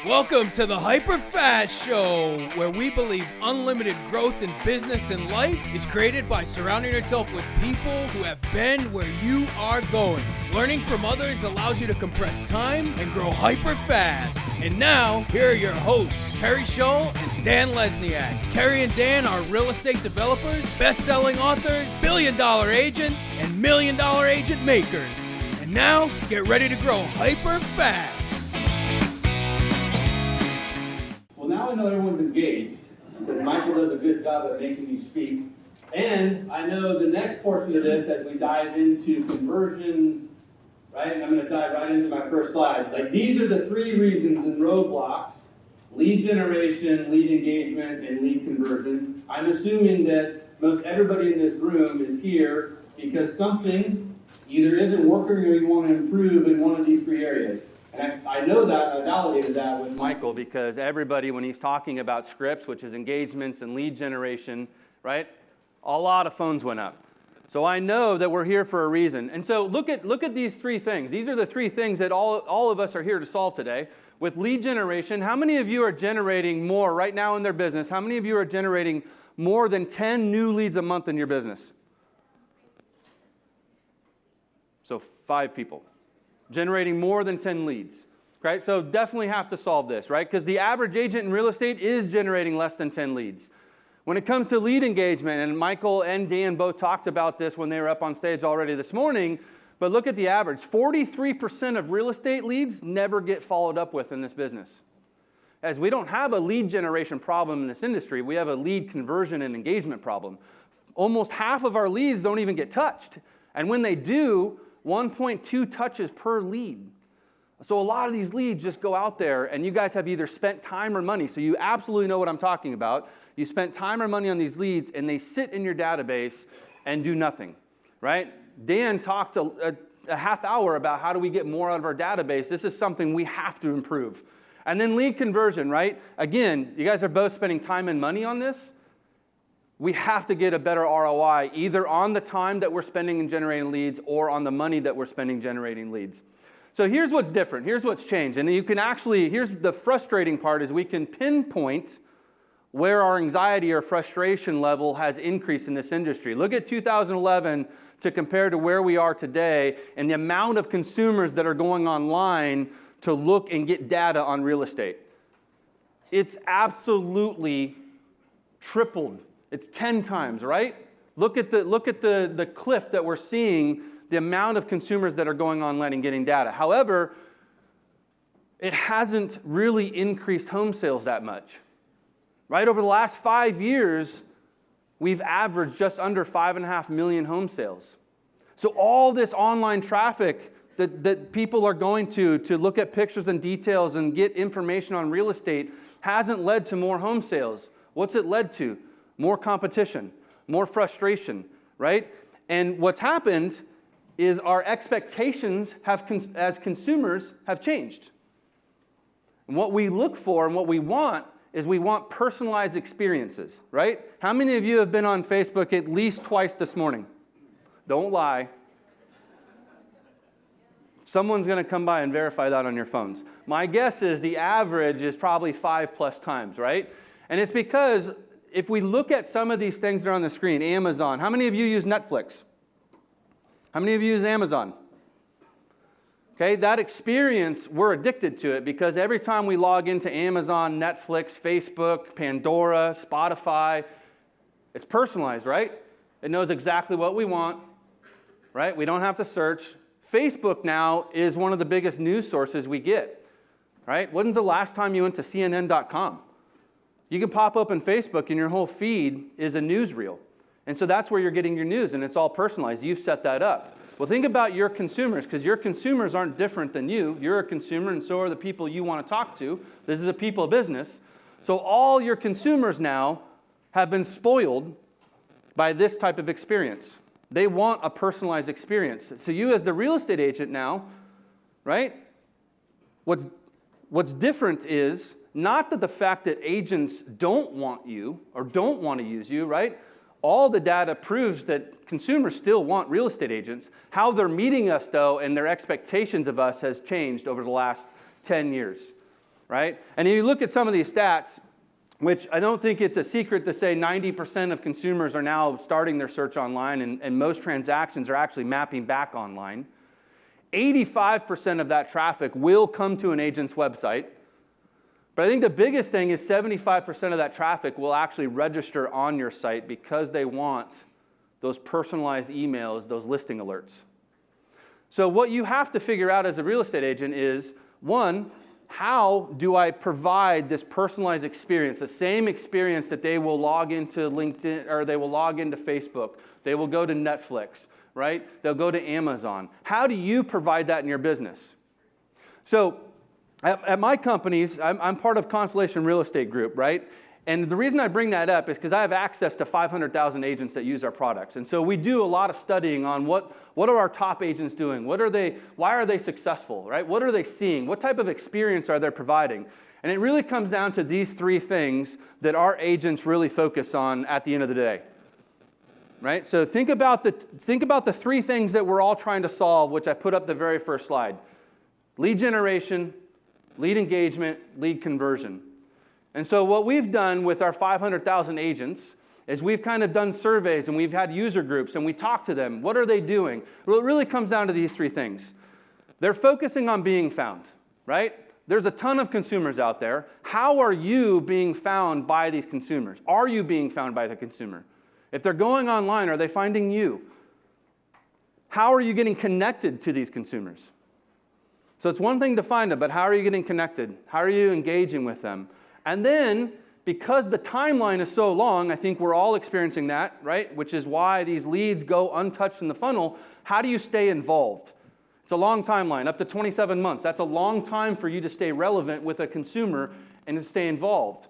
Welcome to the HyperFast Show, where we believe unlimited growth in business and life is created by surrounding yourself with people who have been where you are going. Learning from others allows you to compress time and grow hyper fast. And now, here are your hosts, Keri and Dan Lesniak. Keri and Dan are real estate developers, best-selling authors, billion-dollar agents, and million-dollar agent makers. And now, get ready to grow hyper fast. Well, now I know everyone's engaged, because Michael does a good job at making you speak. And I know the next portion of this, as we dive into conversions, right? And I'm going to dive right into my first slide. Like, these are the three reasons and roadblocks: lead generation, lead engagement, and lead conversion. I'm assuming that most everybody in this room is here because something either isn't working or you want to improve in one of these three areas. And I know that, I validated that with Michael, because everybody, when he's talking about scripts, which is engagements and lead generation, right, a lot of phones went up. So I know that we're here for a reason. And so look at these three things. These are the three things that all of us are here to solve today. With lead generation, how many of you are generating more right now in their business? How many of you are generating more than 10 new leads a month in your business? So 5 people. Generating more than 10 leads, right? So definitely have to solve this, right? Because the average agent in real estate is generating less than 10 leads. When it comes to lead engagement, and Michael and Dan both talked about this when they were up on stage already this morning, but look at the average. 43% of real estate leads never get followed up with in this business. As we don't have a lead generation problem in this industry, we have a lead conversion and engagement problem. Almost half of our leads don't even get touched. And when they do, 1.2 touches per lead. So a lot of these leads just go out there, and you guys have either spent time or money, so you absolutely know what I'm talking about. You spent time or money on these leads, and they sit in your database and do nothing, right? Dan talked a half hour about how do we get more out of our database. This is something we have to improve. And then lead conversion, right? Again, you guys are both spending time and money on this. We have to get a better ROI, either on the time that we're spending in generating leads or on the money that we're spending generating leads. So here's what's different. Here's what's changed. And you can actually, here's the frustrating part, is we can pinpoint where our anxiety or frustration level has increased in this industry. Look at 2011 to compare to where we are today and the amount of consumers that are going online to look and get data on real estate. It's absolutely tripled. It's 10 times, right? Look at the cliff that we're seeing, the amount of consumers that are going online and getting data. However, it hasn't really increased home sales that much, right? Over the last 5 years, we've averaged just under 5.5 million home sales. So all this online traffic that people are going to look at pictures and details and get information on real estate hasn't led to more home sales. What's it led to? More competition, more frustration, right? And what's happened is our expectations as consumers have changed. And what we look for and what we want is we want personalized experiences, right? How many of you have been on Facebook at least twice this morning? Don't lie. Someone's going to come by and verify that on your phones. My guess is the average is probably 5+ times, right? And it's because if we look at some of these things that are on the screen, Amazon. How many of you use Netflix? How many of you use Amazon? Okay, that experience, we're addicted to it because every time we log into Amazon, Netflix, Facebook, Pandora, Spotify, it's personalized, right? It knows exactly what we want, right? We don't have to search. Facebook now is one of the biggest news sources we get, right? When's the last time you went to CNN.com? You can pop open Facebook and your whole feed is a newsreel. And so that's where you're getting your news, and it's all personalized. You've set that up. Well, think about your consumers, because your consumers aren't different than you. You're a consumer, and so are the people you want to talk to. This is a people business. So all your consumers now have been spoiled by this type of experience. They want a personalized experience. So you as the real estate agent now, right? What's different is not that the fact that agents don't want you or don't want to use you, right? All the data proves that consumers still want real estate agents. How they're meeting us, though, and their expectations of us has changed over the last 10 years, right? And if you look at some of these stats, which I don't think it's a secret to say 90% of consumers are now starting their search online, and most transactions are actually mapping back online. 85% of that traffic will come to an agent's website. But I think the biggest thing is 75% of that traffic will actually register on your site because they want those personalized emails, those listing alerts. So what you have to figure out as a real estate agent is, one, how do I provide this personalized experience, the same experience that they will log into LinkedIn, or they will log into Facebook, they will go to Netflix, right? They'll go to Amazon. How do you provide that in your business? So at my companies, I'm part of Constellation Real Estate Group, right? And the reason I bring that up is because I have access to 500,000 agents that use our products. And so we do a lot of studying on what are our top agents doing? Why are they successful, right? What are they seeing? What type of experience are they providing? And it really comes down to these three things that our agents really focus on at the end of the day, right? So think about the three things that we're all trying to solve, which I put up the very first slide. Lead generation, lead engagement, lead conversion. And so what we've done with our 500,000 agents is we've kind of done surveys and we've had user groups and we talk to them. What are they doing? Well, it really comes down to these three things. They're focusing on being found, right? There's a ton of consumers out there. How are you being found by these consumers? Are you being found by the consumer? If they're going online, are they finding you? How are you getting connected to these consumers? So it's one thing to find them, but how are you getting connected? How are you engaging with them? And then, because the timeline is so long, I think we're all experiencing that, right? Which is why these leads go untouched in the funnel. How do you stay involved? It's a long timeline, up to 27 months. That's a long time for you to stay relevant with a consumer and to stay involved.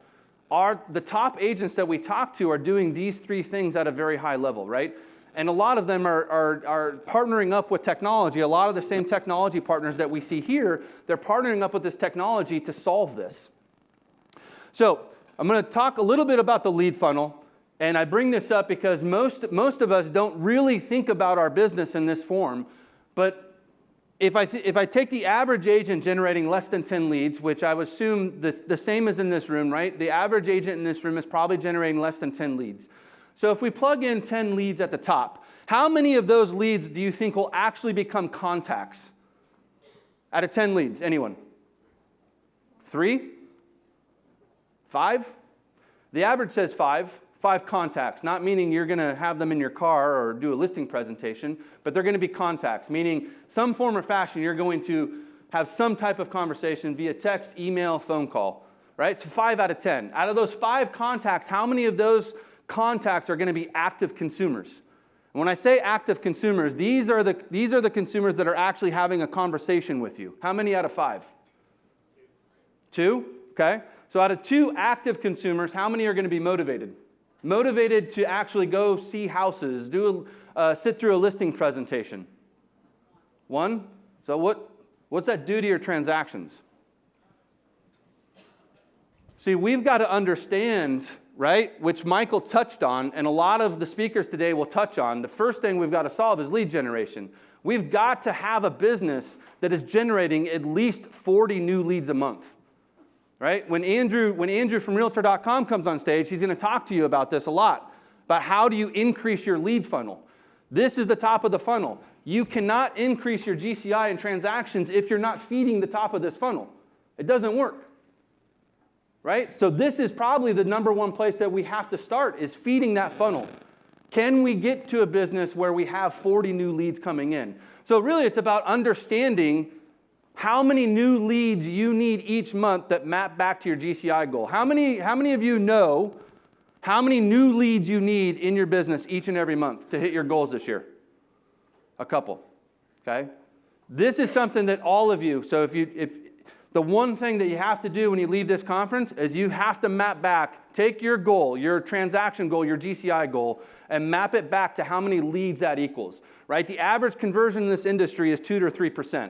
The top agents that we talk to are doing these three things at a very high level, right? And a lot of them are partnering up with technology. A lot of the same technology partners that we see here, they're partnering up with this technology to solve this. So I'm going to talk a little bit about the lead funnel, and I bring this up because most of us don't really think about our business in this form. But if I take the average agent generating less than 10 leads, which I would assume the same as in this room, right? The average agent in this room is probably generating less than 10 leads. So if we plug in 10 leads at the top, how many of those leads do you think will actually become contacts? Out of 10 leads, anyone? 3? 5? The average says 5 contacts, not meaning you're going to have them in your car or do a listing presentation, but they're going to be contacts, meaning some form or fashion you're going to have some type of conversation via text, email, phone call, right? So 5 out of 10. Out of those 5 contacts, how many of those contacts are going to be active consumers? And when I say active consumers, these are the consumers that are actually having a conversation with you. How many out of 5? 2? Okay. So out of 2 active consumers, how many are going to be motivated? Motivated to actually go see houses, sit through a listing presentation? 1. So what's that do to your transactions? See, we've got to understand, right, which Michael touched on, and a lot of the speakers today will touch on. The first thing we've got to solve is lead generation. We've got to have a business that is generating at least 40 new leads a month. Right? When Andrew from Realtor.com comes on stage, he's going to talk to you about this a lot, about how do you increase your lead funnel. This is the top of the funnel. You cannot increase your GCI and transactions if you're not feeding the top of this funnel. It doesn't work. Right? So this is probably the number one place that we have to start, is feeding that funnel. Can we get to a business where we have 40 new leads coming in? So really it's about understanding how many new leads you need each month that map back to your GCI goal. How many of you know how many new leads you need in your business each and every month to hit your goals this year? A couple, okay? This is something that all of you, so if the one thing that you have to do when you leave this conference is you have to map back, take your goal, your transaction goal, your GCI goal, and map it back to how many leads that equals, right? The average conversion in this industry is 2 to 3%.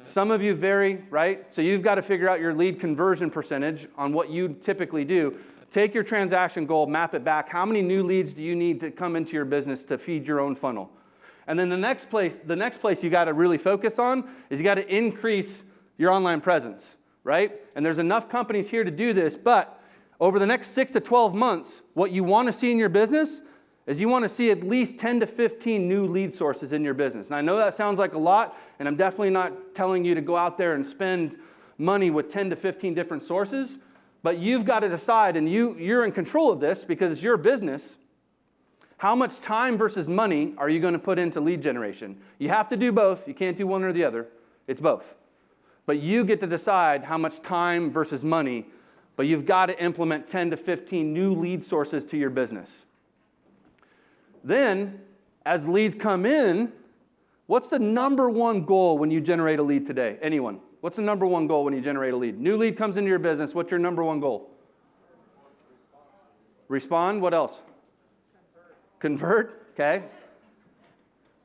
Some of you vary, right? So you've got to figure out your lead conversion percentage on what you typically do. Take your transaction goal, map it back. How many new leads do you need to come into your business to feed your own funnel? And then the next place you got to really focus on is you got to increase your online presence, right? And there's enough companies here to do this, but over the next 6 to 12 months, what you want to see in your business is you want to see at least 10 to 15 new lead sources in your business. And I know that sounds like a lot, and I'm definitely not telling you to go out there and spend money with 10 to 15 different sources, but you've got to decide, and you're in control of this because it's your business. How much time versus money are you going to put into lead generation? You have to do both. You can't do one or the other. It's both. But you get to decide how much time versus money, but you've got to implement 10 to 15 new lead sources to your business. Then, as leads come in, what's the number one goal when you generate a lead today? Anyone? What's the number one goal when you generate a lead? New lead comes into your business. What's your number one goal? Respond. What else? Convert. Okay.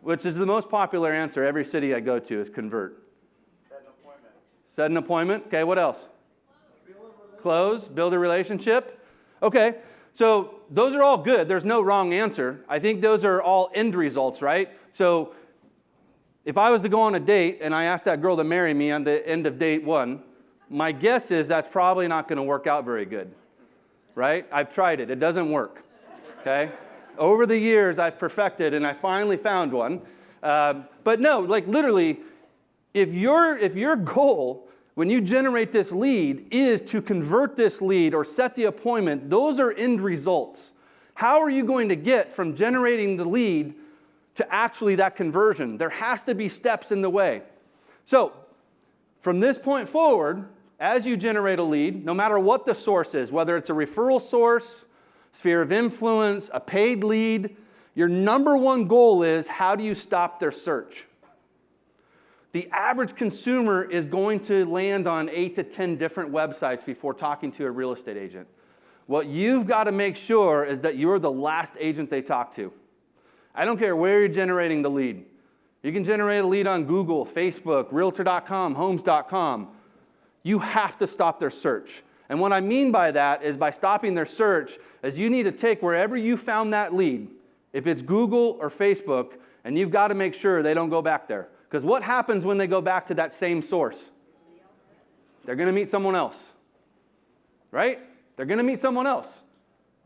Which is the most popular answer every city I go to is convert. Set an appointment. Set an appointment. Okay, what else? Close. Build a relationship. Okay, so those are all good. There's no wrong answer. I think those are all end results, right? So if I was to go on a date and I asked that girl to marry me on the end of date 1, my guess is that's probably not going to work out very good, right? I've tried it. It doesn't work, okay? Over the years, I've perfected, and I finally found one. But no, like literally, if your goal when you generate this lead is to convert this lead or set the appointment, those are end results. How are you going to get from generating the lead to actually that conversion? There has to be steps in the way. So from this point forward, as you generate a lead, no matter what the source is, whether it's a referral source, sphere of influence, a paid lead, your number one goal is how do you stop their search? The average consumer is going to land on 8 to 10 different websites before talking to a real estate agent. What you've got to make sure is that you're the last agent they talk to. I don't care where you're generating the lead. You can generate a lead on Google, Facebook, Realtor.com, Homes.com. You have to stop their search. And what I mean by that is by stopping their search is you need to take wherever you found that lead, if it's Google or Facebook, and you've got to make sure they don't go back there. Because what happens when they go back to that same source? They're going to meet someone else, right? They're going to meet someone else.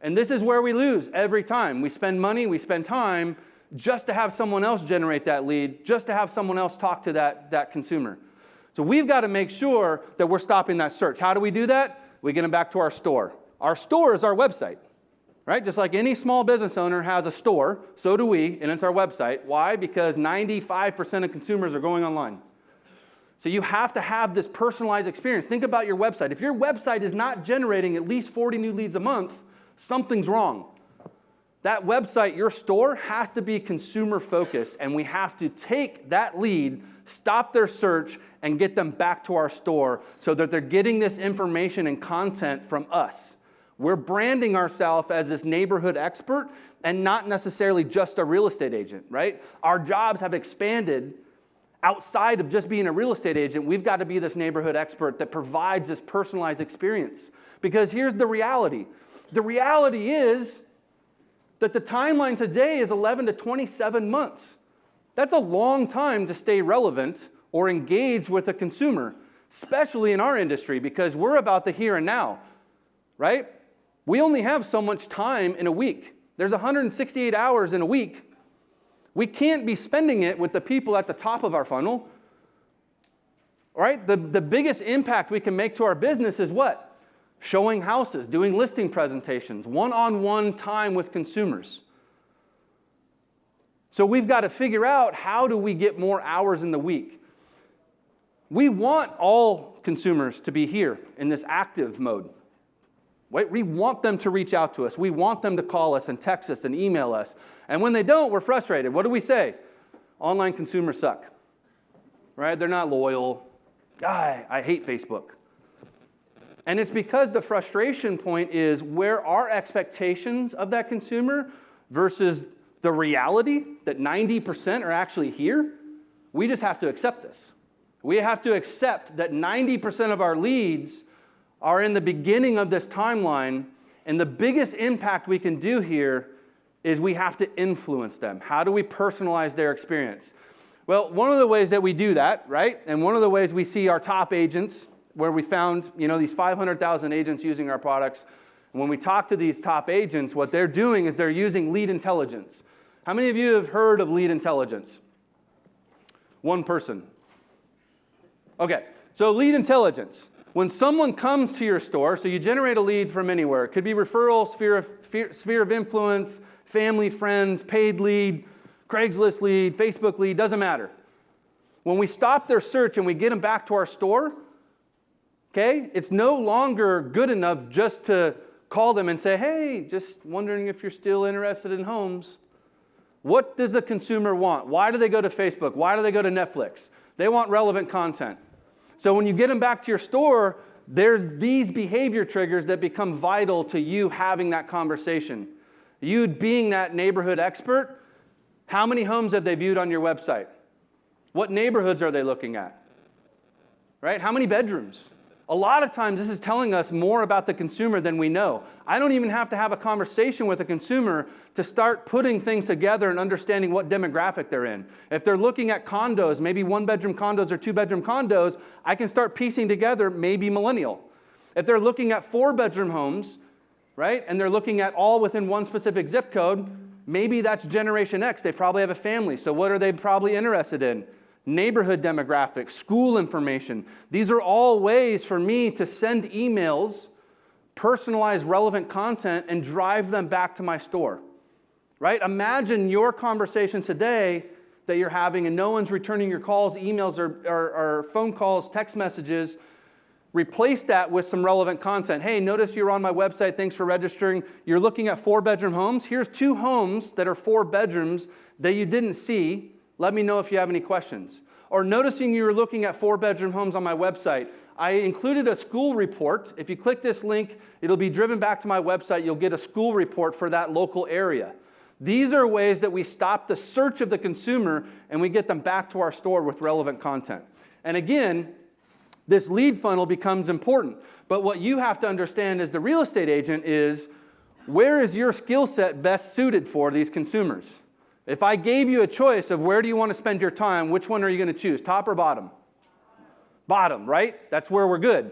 And this is where we lose every time. We spend money, we spend time just to have someone else generate that lead, just to have someone else talk to that consumer. So we've got to make sure that we're stopping that search. How do we do that? We get them back to our store. Our store is our website. Right? Just like any small business owner has a store, so do we, and it's our website. Why? Because 95% of consumers are going online. So you have to have this personalized experience. Think about your website. If your website is not generating at least 40 new leads a month, something's wrong. That website, your store, has to be consumer focused, and we have to take that lead, stop their search, and get them back to our store so that they're getting this information and content from us. We're branding ourselves as this neighborhood expert and not necessarily just a real estate agent, right? Our jobs have expanded outside of just being a real estate agent. We've got to be this neighborhood expert that provides this personalized experience. Because here's the reality. The reality is that the timeline today is 11 to 27 months. That's a long time to stay relevant or engaged with a consumer, especially in our industry, because we're about the here and now, right? We only have so much time in a week. There's 168 hours in a week. We can't be spending it with the people at the top of our funnel. All right? The biggest impact we can make to our business is what? Showing houses, doing listing presentations, one-on-one time with consumers. So we've got to figure out how do we get more hours in the week. We want all consumers to be here in this active mode. We want them to reach out to us. We want them to call us and text us and email us. And when they don't, we're frustrated. What do we say? Online consumers suck. Right? They're not loyal. I hate Facebook. And it's because the frustration point is where our expectations of that consumer versus the reality that 90% are actually here. We just have to accept this. We have to accept that 90% of our leads are in the beginning of this timeline, and the biggest impact we can do here is we have to influence them. How do we personalize their experience? Well, one of the ways that we do that, right, and one of the ways we see our top agents where we found, these 500,000 agents using our products. And when we talk to these top agents, what they're doing is they're using lead intelligence. How many of you have heard of lead intelligence? One person. Okay, so lead intelligence. When someone comes to your store, so you generate a lead from anywhere. It could be referral, sphere of influence, family, friends, paid lead, Craigslist lead, Facebook lead, doesn't matter. When we stop their search and we get them back to our store, okay, it's no longer good enough just to call them and say, hey, just wondering if you're still interested in homes. What does the consumer want? Why do they go to Facebook? Why do they go to Netflix? They want relevant content. So when you get them back to your store, there's these behavior triggers that become vital to you having that conversation. You being that neighborhood expert, how many homes have they viewed on your website? What neighborhoods are they looking at? Right? How many bedrooms? A lot of times this is telling us more about the consumer than we know. I don't even have to have a conversation with a consumer to start putting things together and understanding what demographic they're in. If they're looking at condos, maybe 1-bedroom condos or 2-bedroom condos, I can start piecing together maybe millennial. If they're looking at 4-bedroom homes, right, and they're looking at all within one specific zip code, maybe that's Generation X. They probably have a family, so what are they probably interested in? Neighborhood demographics, school information. These are all ways for me to send emails, personalize relevant content, and drive them back to my store. Right? Imagine your conversation today that you're having and no one's returning your calls, emails, or phone calls, text messages. Replace that with some relevant content. Hey, notice you're on my website. Thanks for registering. You're looking at 4-bedroom homes. Here's 2 homes that are 4 bedrooms that you didn't see. Let me know if you have any questions. Or noticing you were looking at 4-bedroom homes on my website. I included a school report. If you click this link, it'll be driven back to my website. You'll get a school report for that local area. These are ways that we stop the search of the consumer and we get them back to our store with relevant content. And again, this lead funnel becomes important. But what you have to understand as the real estate agent is, where is your skill set best suited for these consumers? If I gave you a choice of where do you want to spend your time, which one are you going to choose, top or bottom? Bottom, right? That's where we're good.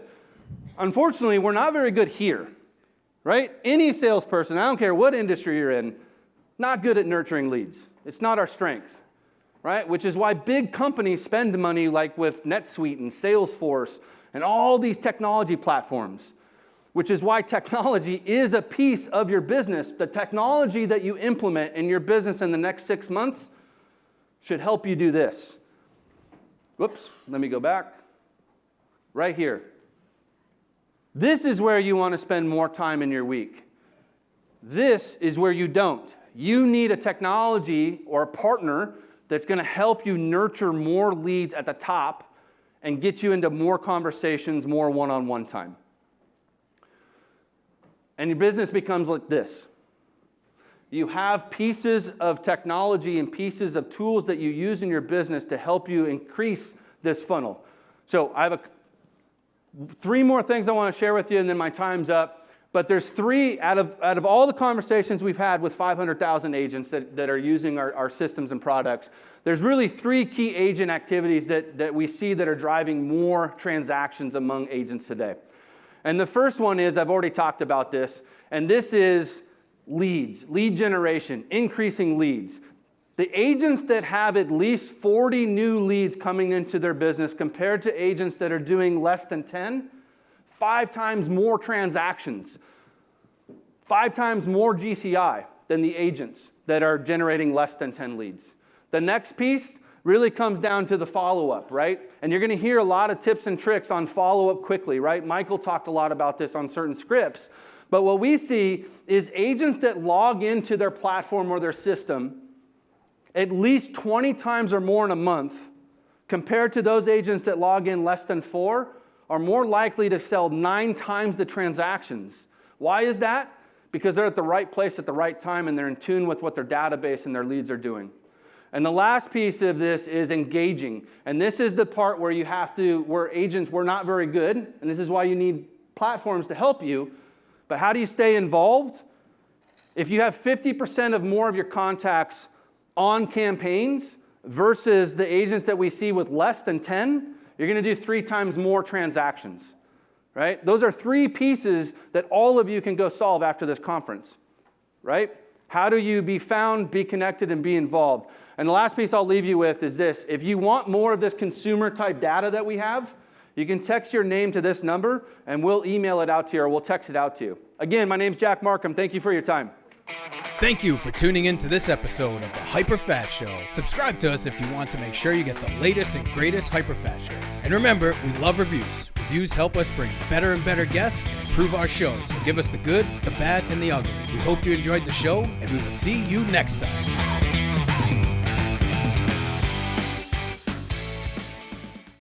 Unfortunately, we're not very good here, right? Any salesperson, I don't care what industry you're in, not good at nurturing leads. It's not our strength, right? Which is why big companies spend money like with NetSuite and Salesforce and all these technology platforms. Which is why technology is a piece of your business. The technology that you implement in your business in the next 6 months should help you do this. Whoops, let me go back. Right here. This is where you want to spend more time in your week. This is where you don't. You need a technology or a partner that's going to help you nurture more leads at the top and get you into more conversations, more one-on-one time. And your business becomes like this. You have pieces of technology and pieces of tools that you use in your business to help you increase this funnel. So I have 3 more things I want to share with you, and then my time's up. But there's 3 out of all the conversations we've had with 500,000 agents that are using our systems and products. There's really 3 key agent activities that we see that are driving more transactions among agents today. And the first one is, I've already talked about this, and this is leads, lead generation, increasing leads. The agents that have at least 40 new leads coming into their business compared to agents that are doing less than 10, 5 times more transactions, 5 times more GCI than the agents that are generating less than 10 leads. The next piece really comes down to the follow-up, right? And you're going to hear a lot of tips and tricks on follow-up quickly, right? Michael talked a lot about this on certain scripts. But what we see is agents that log into their platform or their system at least 20 times or more in a month compared to those agents that log in less than 4 are more likely to sell 9 times the transactions. Why is that? Because they're at the right place at the right time and they're in tune with what their database and their leads are doing. And the last piece of this is engaging. And this is the part where where agents were not very good, and this is why you need platforms to help you. But how do you stay involved? If you have 50% of more of your contacts on campaigns versus the agents that we see with less than 10, You're going to do 3 times more transactions, right? Those are 3 pieces that all of you can go solve after this conference, right? How do you be found, be connected, and be involved? And the last piece I'll leave you with is this. If you want more of this consumer-type data that we have, you can text your name to this number, and we'll email it out to you, or we'll text it out to you. Again, my name's Jack Markham. Thank you for your time. Thank you for tuning in to this episode of the HyperFast Show. Subscribe to us if you want to make sure you get the latest and greatest HyperFast shows. And remember, we love reviews. Reviews help us bring better and better guests and improve our shows. So give us the good, the bad, and the ugly. We hope you enjoyed the show, and we will see you next time.